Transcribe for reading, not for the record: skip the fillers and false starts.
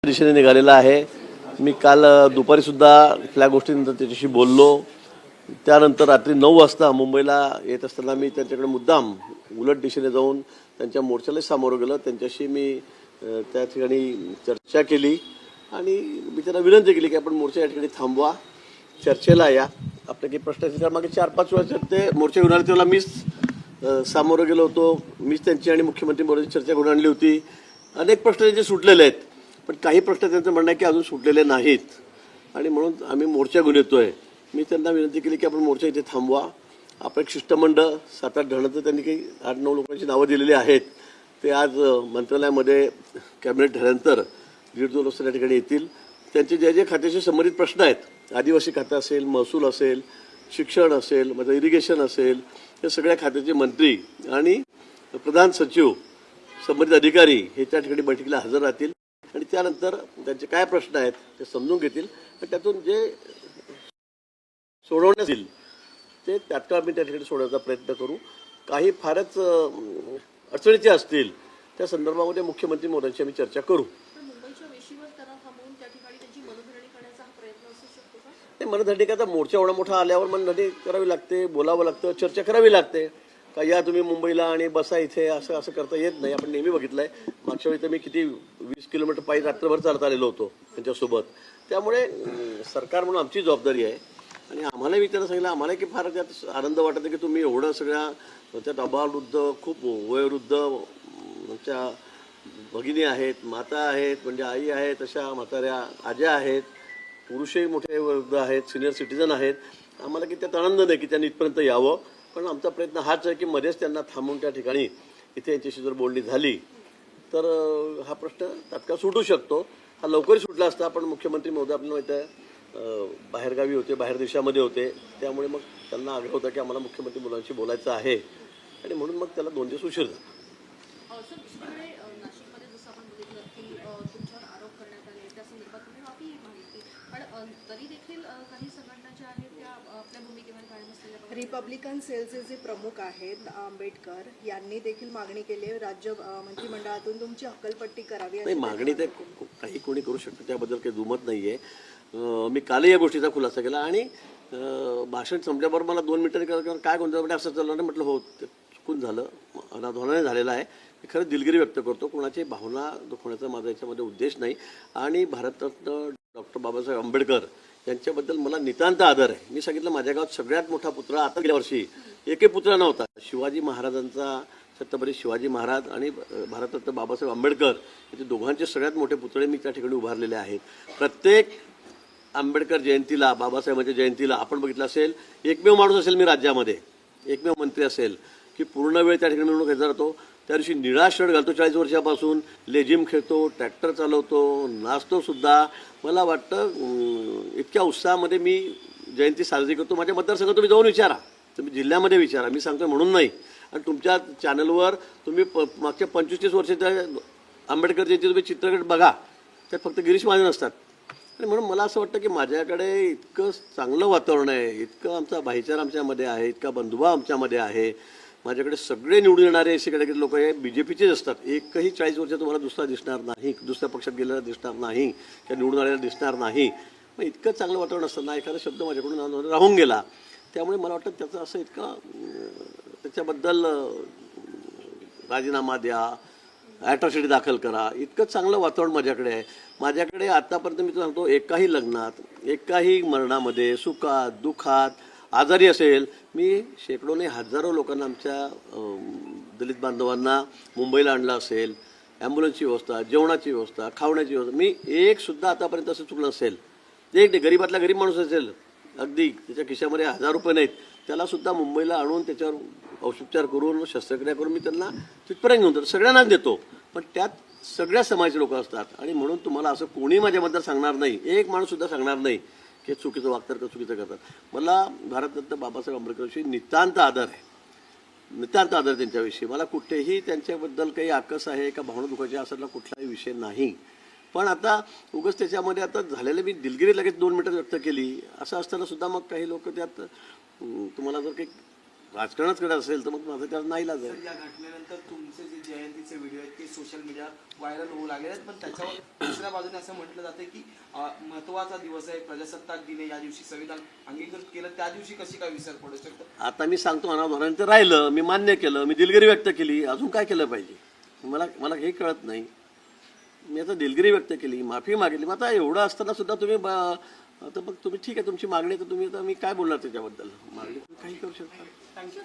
दिशेने निघालेला आहे. मी काल दुपारी सुद्धा त्या गोष्टीनंतर त्याच्याशी बोललो. त्यानंतर रात्री 9 वाजता मुंबईला येत असताना मी त्यांच्याकडे मुद्दाम उलट दिशेने जाऊन त्यांच्या मोर्चाला सामोरं गेलो. त्यांच्याशी मी त्या ठिकाणी चर्चा केली आणि मी त्यांना विनंती केली की आपण मोर्चा या ठिकाणी थांबवा, चर्चेला या, आपले काही प्रश्न असतील. तर मागे 4-5 वर्षात ते मोर्चा घेऊन आले तेव्हा मीच सामोरं गेलो होतो. मीच त्यांची आणि मुख्यमंत्री मोदींची चर्चा घडवून आणली होती. अनेक प्रश्न त्यांचे सुटलेले आहेत, पण काही प्रश्न त्यांचं म्हणणं आहे की अजून सुटलेले नाहीत आणि म्हणून आम्ही मोर्चा घेऊन येतोय. मी त्यांना विनंती केली की आपण मोर्चा इथे थांबवा. आपलं एक शिष्टमंडळ 7-8 जणांचं त्यांनी काही 8-9 लोकांची नावं दिलेली आहेत. ते आज मंत्रालयामध्ये कॅबिनेट झाल्यानंतर 1.5-2 वाजता त्या ठिकाणी येतील. त्यांचे जे जे खात्याशी संबंधित प्रश्न आहेत, आदिवासी खातं असेल, महसूल असेल, शिक्षण असेल, म्हणजे इरिगेशन असेल, या सगळ्या खात्याचे मंत्री आणि प्रधान सचिव, संबंधित अधिकारी हे त्या ठिकाणी बैठकीला हजर राहतील आणि त्यानंतर त्यांचे काय प्रश्न आहेत ते समजून घेतील आणि त्यातून जे सोडवण्यात येईल ते तात्काळ आम्ही त्या ठिकाणी सोडवण्याचा प्रयत्न करू. काही फारच अडचणीचे असतील त्या संदर्भामध्ये मुख्यमंत्री मोदींशी आम्ही चर्चा करू. नाही, मनधरणीचा मोर्चा एवढा मोठा आल्यावर मनधरणी करावी लागते, बोलावं लागतं, चर्चा करावी लागते. का या तुम्ही मुंबईला आणि बसा इथे असं करता येत नाही. आपण नेहमी बघितलंय. मागच्या वेळी तर मी किती 20 किलोमीटर पायी रात्रभर चालत आलेलो होतो त्यांच्यासोबत. त्यामुळे सरकार म्हणून आमची जबाबदारी आहे आणि आम्हालाही त्यांना सांगितलं, आम्हाला की फार त्यात आनंद वाटत की तुम्ही एवढं सगळ्या त्यात अबालवृद्ध, खूप वयोवृद्ध आमच्या भगिनी आहेत, माता आहेत, म्हणजे आई आहेत, अशा म्हाताऱ्या आज्या आहेत, पुरुषही मोठे वृद्ध आहेत, सिनियर सिटीजन आहेत. आम्हाला की त्यात आनंद नाही की त्यांनी इथपर्यंत यावं, पण आमचा प्रयत्न हाच आहे की मध्येच त्यांना थांबून त्या ठिकाणी इथे यांच्याशी जर बोलणी झाली तर हा प्रश्न तात्काळ सुटू शकतो. हा लवकरही सुटला असता, पण मुख्यमंत्री महोदय आपल्याला माहीत आहे बाहेरगावी होते, बाहेर देशामध्ये होते. त्यामुळे मग त्यांना आग्रह होता की आम्हाला मुख्यमंत्री मुलांशी बोलायचं आहे आणि म्हणून मग त्याला 2 दिवस उशीर झाला. रिपब्लिकन सेलचे जे प्रमुख आहेत आंबेडकर यांनी देखील मागणी केली आहे राज्य मंत्रिमंडळातून तुमची हक्कलपट्टी करावी. नाही, मागणी तर काही कोणी करू शकतं, त्याबद्दल काही दुमत नाही आहे. मी कालही या गोष्टीचा खुलासा केला आणि भाषण संपल्याबरोबर मला 2 मिनिटं काय गोंधळ असं चाललं नाही. म्हटलं हो, ते चुकून झालं, अनाधोनाने झालेलं आहे. मी खरंच दिलगिरी व्यक्त करतो. कोणाची भावना दुखवण्याचा माझा याच्यामध्ये उद्देश नाही आणि भारतरत्न डॉक्टर बाबासाहेब आंबेडकर यांच्याबद्दल मला नितांत आदर आहे. मी सांगितलं, माझ्या गावात सगळ्यात मोठा पुत्र आता गेल्या वर्षी एकही पुत्र नव्हता. शिवाजी महाराजांचा, छत्रपती शिवाजी महाराज आणि भारतरत्न बाबासाहेब आंबेडकर याचे दोघांचे सगळ्यात मोठे पुतळे मी त्या ठिकाणी उभारलेले आहेत. प्रत्येक आंबेडकर जयंतीला, बाबासाहेबांच्या जयंतीला आपण बघितलं असेल, एकमेव माणूस असेल मी राज्यामध्ये, एकमेव मंत्री असेल की पूर्ण वेळ त्या ठिकाणी मिळून घेतला जातो. त्या दिवशी निळा शर्ट घालतो, 40 वर्षापासून लेझिम खेळतो, ट्रॅक्टर चालवतो, नाचतो सुद्धा. मला वाटतं इतक्या उत्साहामध्ये मी जयंती साजरी करतो. माझ्या मतदारसंघात तुम्ही जाऊन विचारा, तुम्ही जिल्ह्यामध्ये विचारा, मी सांगतो म्हणून नाही. आणि तुमच्या चॅनलवर तुम्ही मागच्या 25-30 वर्षाच्या आंबेडकर जयंती तुम्ही चित्रपट बघा, त्यात फक्त गिरीश महाजन असतात. आणि म्हणून मला असं वाटतं की माझ्याकडे इतकं चांगलं वातावरण आहे, इतकं आमचा भाईचारा आमच्यामध्ये आहे, इतका बंधुभाव आमच्यामध्ये आहे. माझ्याकडे सगळे निवडून येणारे असे लोक हे BJPचेच असतात. एकही 40 वर्ष तुम्हाला दुसरा दिसणार नाही, दुसऱ्या पक्षात गेलेला दिसणार नाही किंवा निवडून आलेला दिसणार नाही. मग इतकं चांगलं वातावरण असताना एखादा शब्द माझ्याकडून राहून गेला. त्यामुळे मला वाटतं त्याचं असं इतकं त्याच्याबद्दल राजीनामा द्या, ॲट्रॉसिटी दाखल करा, इतकं चांगलं वातावरण माझ्याकडे आहे. माझ्याकडे आतापर्यंत मी सांगतो, एकाही लग्नात, एकाही मरणामध्ये, सुखात, दुःखात, आजारी असेल, मी शेकडो नाही हजारो लोकांना, आमच्या दलित बांधवांना मुंबईला आणलं असेल. ॲम्ब्युलन्सची व्यवस्था, जेवणाची व्यवस्था, खावण्याची व्यवस्था, मी एकसुद्धा आतापर्यंत असं चुकलं असेल. एक गरीबातला गरीब माणूस असेल, अगदी त्याच्या खिशामध्ये 1000 रुपये नाहीत, त्यालासुद्धा मुंबईला आणून त्याच्यावर औषधोपचार करून, शस्त्रक्रिया करून मी त्यांना तिथपर्यंत घेऊन जातो. सगळ्यांनाच देतो, पण त्यात सगळ्या समाजाचे लोक असतात. आणि म्हणून तुम्हाला असं कोणी माझ्याबद्दल सांगणार नाही, एक माणूससुद्धा सांगणार नाही की चुकीचं वागतात का चुकीचं करतात. मला भारतरत्न बाबासाहेब आंबेडकरविषयी नितांत आदर आहे, नितांत आदर त्यांच्याविषयी. मला कुठेही त्यांच्याबद्दल काही आकस आहे का भावना दुखायची असायला कुठलाही विषय नाही. पण आता उगाच त्याच्यामध्ये आता झालेलं मी दिलगिरी लगेच 2 मिनिटात व्यक्त केली. असं असताना सुद्धा मग काही लोक त्यात तुम्हाला जर काही राजकारणच करत असेल तर मग माझं त्याला नाईलाज आहे. तर या घटनेनंतर तुमचे जे जयंतीचे व्हिडिओ आहेत ते सोशल मीडिया व्हायरल होऊ लागले आहेत, पण त्याच्यावर दुसऱ्या बाजूने असं म्हटलं जातं की महत्त्वाचा दिवस आहे प्रजासत्ताक दिन आहे, या दिवशी संविधान अंगीकृत केलं, त्या दिवशी कशी काय विसर पडू शकतो? आता मी सांगतो अनावधानाने ते राहिलं, मी मान्य केलं, मी दिलगिरी व्यक्त केली, अजून काय केलं पाहिजे मला हे कळत नाही. मी आता दिलगिरी व्यक्त केली, माफी मागितली. मग आता एवढं असताना सुद्धा तुम्ही आता मग तुम्ही ठीक आहे तुमची मागणी, तर तुम्ही आता मी काय बोलणार त्याच्याबद्दल, मागणी तुम्ही काही करू शकता. थँक्यू.